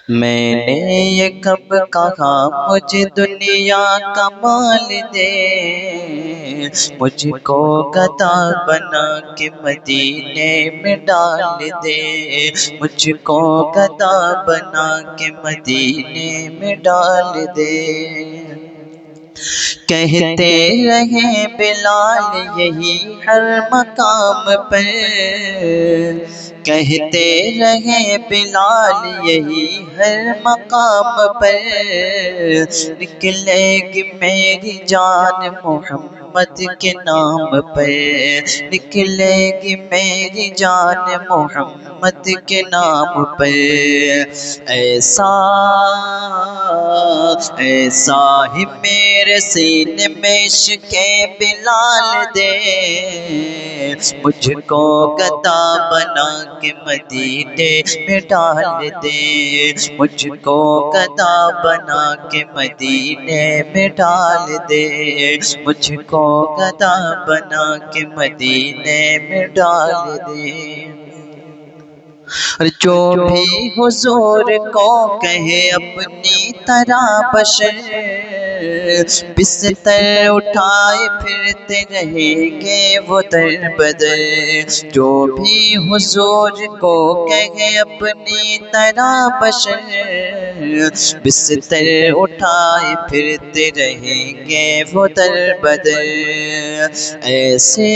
میں نے یہ کب کہا مجھے دنیا کا مال دے، مجھ کو گدا بنا کے مدینے میں ڈال دے، مجھ کو گدا بنا کے مدینے میں ڈال دے۔ کہتے رہے بلال یہی ہر مقام پر، کہتے رہے بلال یہی ہر مقام پر، نکلے گی میری جان محمد کے نام پر، نکلے گی میری جان محمد کے نام پر۔ ایسا ایسا ہی میرے سینے میں عشق بلال دے، مجھ کو گدا بنا کے مدینے میں ڈال دے، مجھ کو گدا بنا کے مدینے میں ڈال دے، مجھ کو گدا بنا کے مدینے میں ڈال دے۔ اور جو بھی حضور کو کہے اپنی طرح بشر، بستر اٹھائے پھرتے رہیں گے وہ در بدر۔ جو بھی حضور کو کہے اپنی طرح بشر، بستر اٹھائے پھرتے رہیں گے وہ در بدر۔ ایسے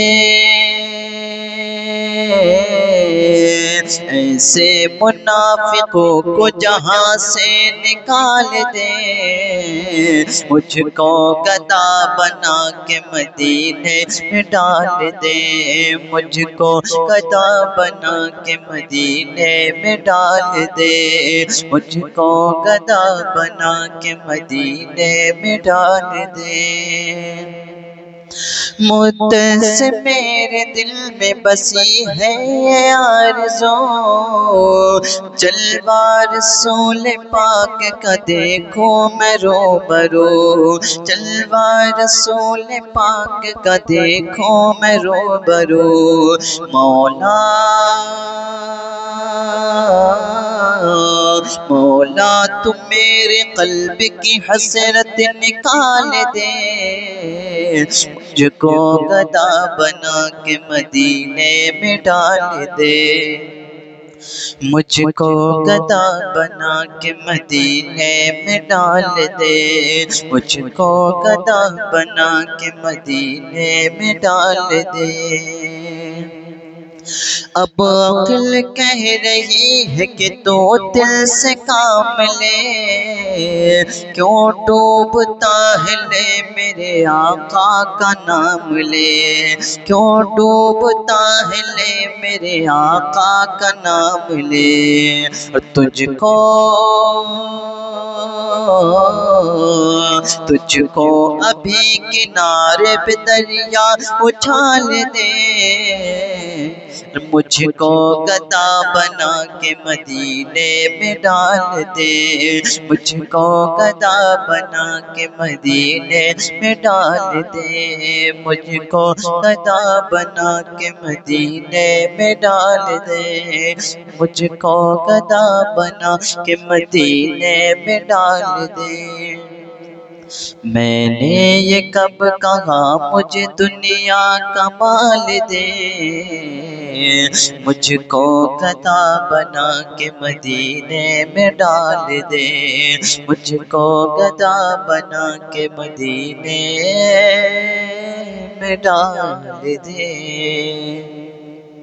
منافقوں کو جہاں سے نکال دے، مجھ کو گدا بنا کے مدینے میں ڈال دے، مجھ کو گدا بنا کے مدینے میں ڈال دے، مجھ کو گدا بنا کے مدینے میں ڈال دے۔ مدت سے میرے دل میں بسی ہے یہ آرزو، جلوہ رسول پاک کا دیکھوں میں روبرو، جلوہ رسول پاک کا دیکھوں میں روبرو۔ مولا مولا تو میرے قلب کی حسرت نکال دے، مجھ کو گدا بنا کے مدینے میں ڈال دے، مجھ کو گدا بنا کے مدینے میں ڈال دے، مجھ کو گدا بنا کے مدینے میں ڈال دے۔ اب عقل کہہ رہی ہے کہ تو دل سے کام لے، کیوں ڈوبتا ہے لے میرے آقا کا نام لے، کیوں ڈوبتا ہے لے میرے آقا کا نام لے۔ تجھ کو ابھی کنارے پہ دریا اچھال دے، مجھ کو گدا بنا کے مدینے میں ڈال دے، مجھ کو گدا بنا کے مدینے میں ڈال دے، مجھ کو گدا بنا کے مدینے میں ڈال دے، مجھ کو گدا بنا کے مدینے میں ڈال دے۔ میں نے یہ کب کہا مجھے دنیا کا مال دے، مجھ کو گدا بنا کے مدینے میں ڈال دے، مجھ کو گدا بنا کے مدینے میں ڈال دے۔